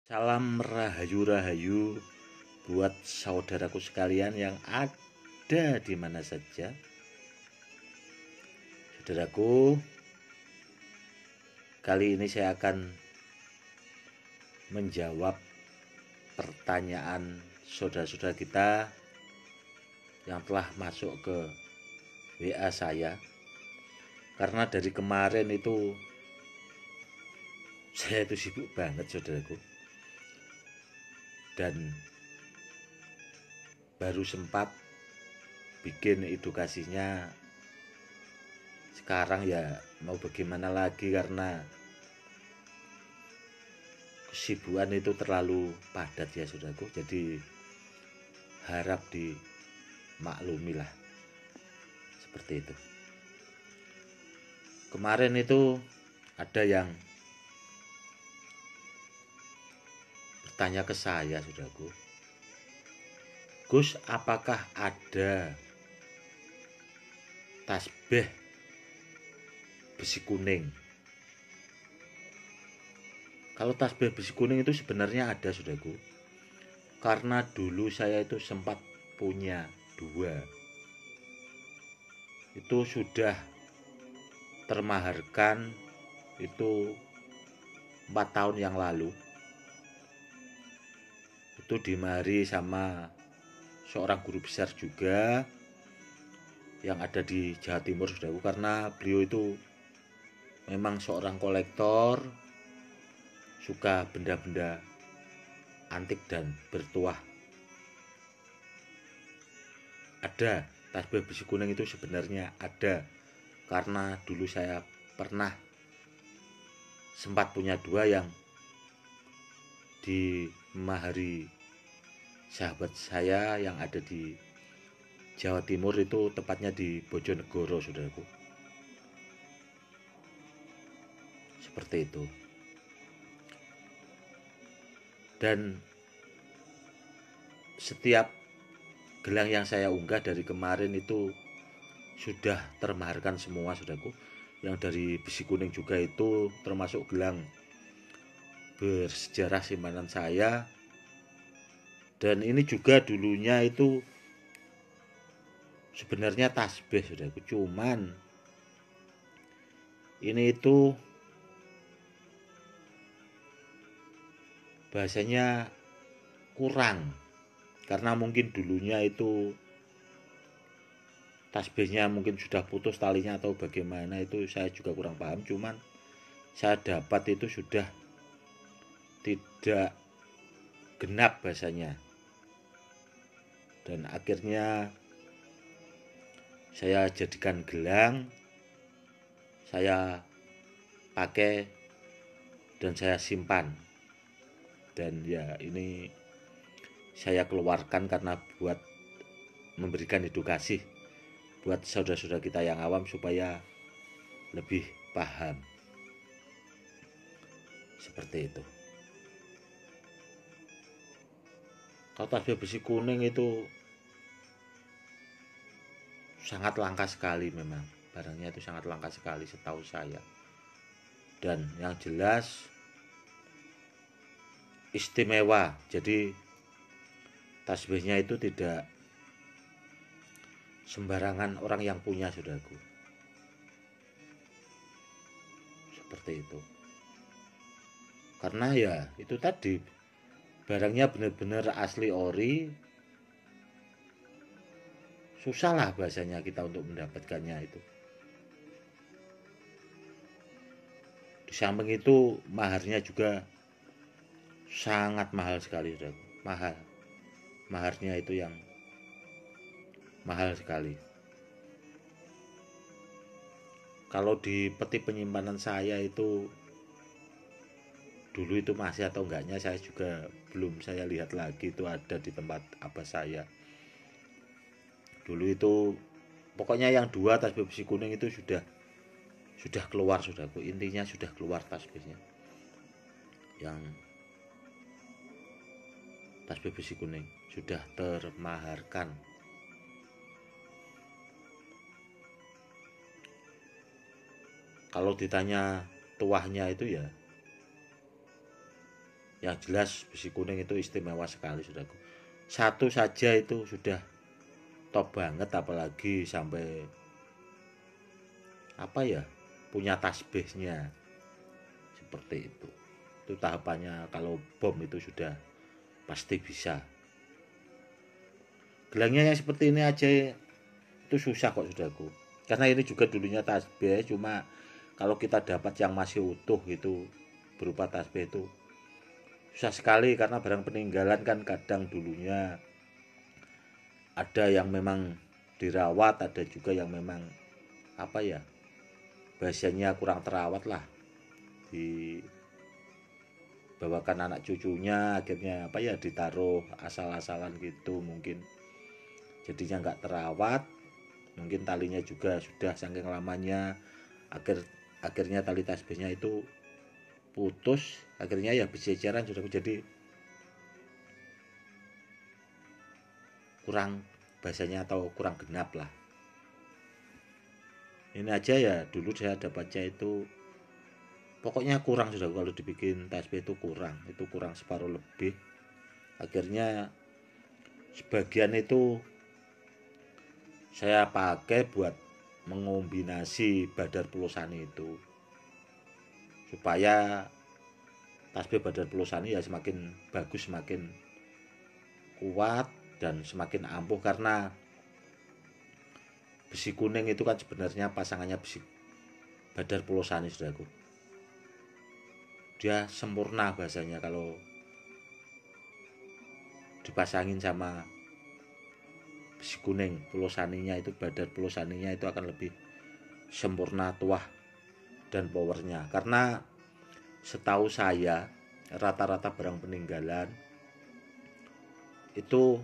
Salam rahayu-rahayu buat saudaraku sekalian yang ada di mana saja. Saudaraku, kali ini saya akan menjawab pertanyaan saudara-saudara kita yang telah masuk ke WA saya. Karena dari kemarin itu saya itu sibuk banget saudaraku. Dan baru sempat bikin edukasinya. Sekarang ya mau bagaimana lagi karena kesibukan itu terlalu padat ya saudaraku. Jadi harap dimaklumi lah, seperti itu. Kemarin itu ada yang bertanya ke saya saudaraku, Gus, apakah ada tasbih besi kuning? Kalau tasbih besi kuning itu sebenarnya ada saudaraku. Karena dulu saya itu sempat punya 2. Itu sudah termaharkan itu 4 tahun yang lalu. Itu dimahari sama seorang guru besar juga yang ada di Jawa Timur saudaraku, karena beliau itu memang seorang kolektor, suka benda-benda antik dan bertuah. Ada tasbih besi kuning itu sebenarnya ada, karena dulu saya pernah sempat punya 2 yang dimahari sahabat saya yang ada di Jawa Timur, itu tepatnya di Bojonegoro saudaraku. Seperti itu. Dan setiap gelang yang saya unggah dari kemarin itu sudah termaharkan semua saudaraku. Yang dari besi kuning juga itu termasuk gelang bersejarah simpanan saya. Dan ini juga dulunya itu sebenarnya tasbih saudaraku, cuman ini itu bahasanya kurang, karena mungkin dulunya itu tasbihnya mungkin sudah putus talinya atau bagaimana, itu saya juga kurang paham. Cuman saya dapat itu sudah tidak genap bahasanya, dan akhirnya saya jadikan gelang, saya pakai dan saya simpan. Dan ya ini saya keluarkan karena buat memberikan edukasi buat saudara-saudara kita yang awam supaya lebih paham. Seperti itu. Kalau tasbih besi kuning itu sangat langka sekali, memang barangnya itu sangat langka sekali setahu saya. Dan yang jelas istimewa, jadi tasbihnya itu tidak sembarangan orang yang punya saudaraku. Seperti itu. Karena ya itu tadi, barangnya benar-benar asli ori, susah lah bahasanya kita untuk mendapatkannya itu. Di samping itu maharnya juga sangat mahal sekali saudaraku. Maharnya itu yang mahal sekali. Kalau di peti penyimpanan saya itu dulu itu masih atau enggaknya saya juga belum saya lihat lagi, itu ada di tempat abah saya. Dulu itu pokoknya yang 2 tasbih besi kuning itu sudah keluar saudaraku, intinya sudah keluar tasbihnya. Yang tasbih besi kuning sudah termaharkan. Kalau ditanya tuahnya itu ya Yang jelas besi kuning itu istimewa sekali saudaraku. Satu saja itu sudah top banget, apalagi sampai apa ya, punya tasbihnya seperti itu tahapannya. Kalau bom itu sudah pasti bisa. Gelangnya yang seperti ini aja itu susah kok saudaraku, karena ini juga dulunya tasbih, cuma kalau kita dapat yang masih utuh itu berupa tasbih itu susah sekali, karena barang peninggalan kan kadang dulunya ada yang memang dirawat, ada juga yang memang apa ya, bahasanya kurang terawat lah, dibawakan anak cucunya, akhirnya apa ya, ditaruh asal-asalan gitu, mungkin jadinya nggak terawat, mungkin talinya juga sudah saking lamanya, akhirnya tali tasbihnya itu putus, akhirnya ya berceceran sudah, jadi kurang bahasanya atau kurang genap lah. Ini aja ya, dulu saya dapatnya itu pokoknya kurang sudah, kalau dibikin tasbih itu kurang separuh lebih. Akhirnya sebagian itu saya pakai buat mengombinasi badar pelosani itu, supaya tasbih badar pelosani ya semakin bagus, semakin kuat dan semakin ampuh. Karena besi kuning itu kan sebenarnya pasangannya besi badar pelosani saudaraku, dia sempurna bahasanya. Kalau dipasangin sama besi kuning pelosaninya itu, badar pelosaninya itu akan lebih sempurna, tuah dan powernya. Karena setahu saya rata-rata barang peninggalan itu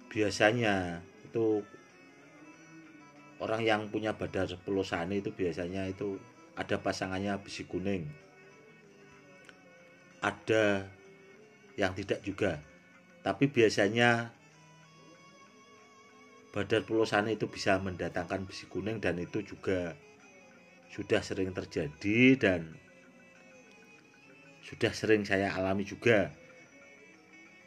biasanya itu orang yang punya badar pelosani itu biasanya itu ada pasangannya besi kuning, ada yang tidak juga, tapi biasanya badar pelosani itu bisa mendatangkan besi kuning, dan itu juga sudah sering terjadi dan sudah sering saya alami juga.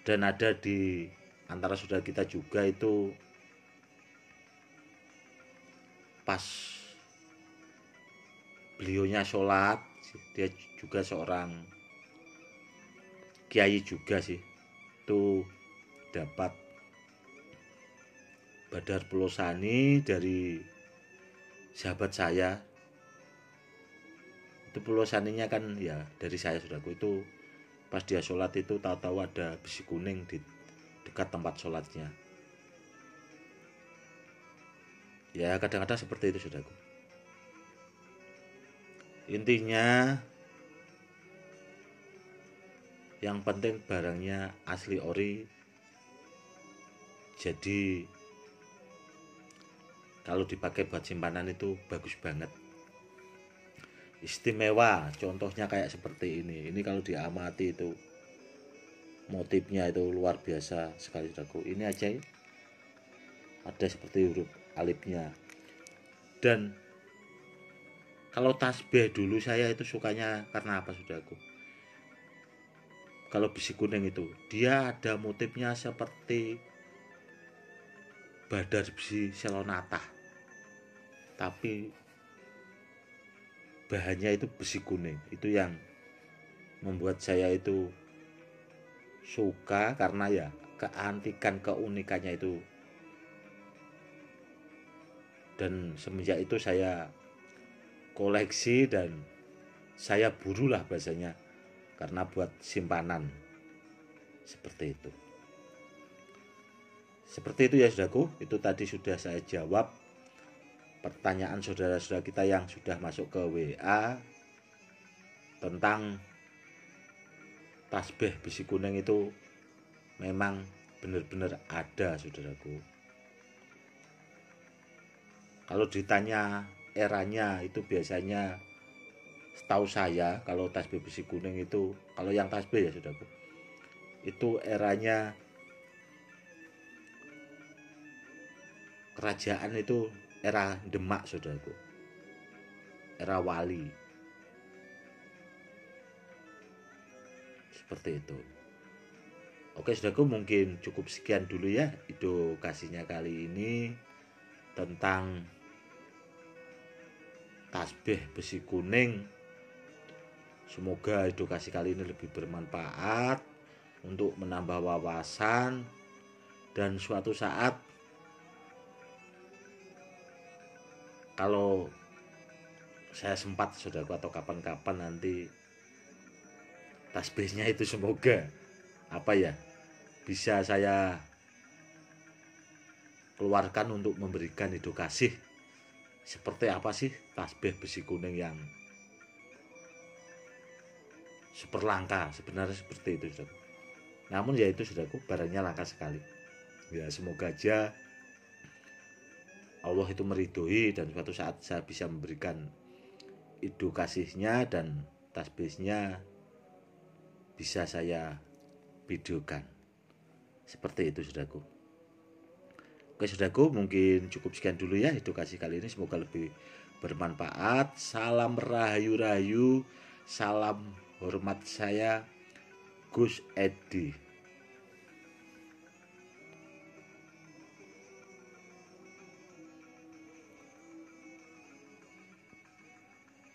Dan ada di antara saudara kita juga itu pas beliaunya sholat, dia juga seorang kiai juga sih, itu dapat badar pelosani dari sahabat saya. Itu pelosaninya kan ya dari saya saudaraku, itu pas dia sholat itu tahu-tahu ada besi kuning di dekat tempat sholatnya. Ya kadang-kadang seperti itu saudaraku. Intinya yang penting barangnya asli ori, jadi kalau dipakai buat simpanan itu bagus banget, istimewa. Contohnya kayak seperti ini kalau diamati itu motifnya itu luar biasa sekali saudaraku. Ini aja ya, ada seperti huruf alifnya. Dan kalau tasbih dulu saya itu sukanya karena apa saudaraku, kalau besi kuning itu dia ada motifnya seperti badar besi selonata, tapi bahannya itu besi kuning. Itu yang membuat saya itu suka, karena ya keantikan, keunikannya itu. Dan semenjak itu saya koleksi dan saya burulah bahasanya, karena buat simpanan seperti itu. Seperti itu ya saudaraku, itu tadi sudah saya jawab pertanyaan saudara-saudara kita yang sudah masuk ke WA tentang tasbih besi kuning itu memang benar-benar ada saudaraku. Kalau ditanya eranya itu biasanya setahu saya kalau tasbih besi kuning itu, kalau yang tasbih ya saudaraku, itu eranya kerajaan itu era Demak saudaraku, era wali. seperti itu. Oke saudaraku, mungkin cukup sekian dulu ya edukasinya kali ini tentang tasbih besi kuning. Semoga edukasi kali ini lebih bermanfaat untuk menambah wawasan, dan suatu saat kalau saya sempat saudaraku atau kapan-kapan nanti tasbihnya itu semoga bisa saya keluarkan untuk memberikan edukasi seperti apa sih tasbih besi kuning yang super langka, sebenarnya seperti itu saudaraku. Namun ya itu saudaraku, barangnya langka sekali ya. Semoga aja Allah itu meridhoi dan suatu saat saya bisa memberikan edukasinya dan tasbihnya bisa saya videokan seperti itu saudaraku. Oke saudaraku, mungkin cukup sekian dulu ya edukasi kali ini, semoga lebih bermanfaat. Salam rahayu-rahayu, salam hormat saya Gus Edi.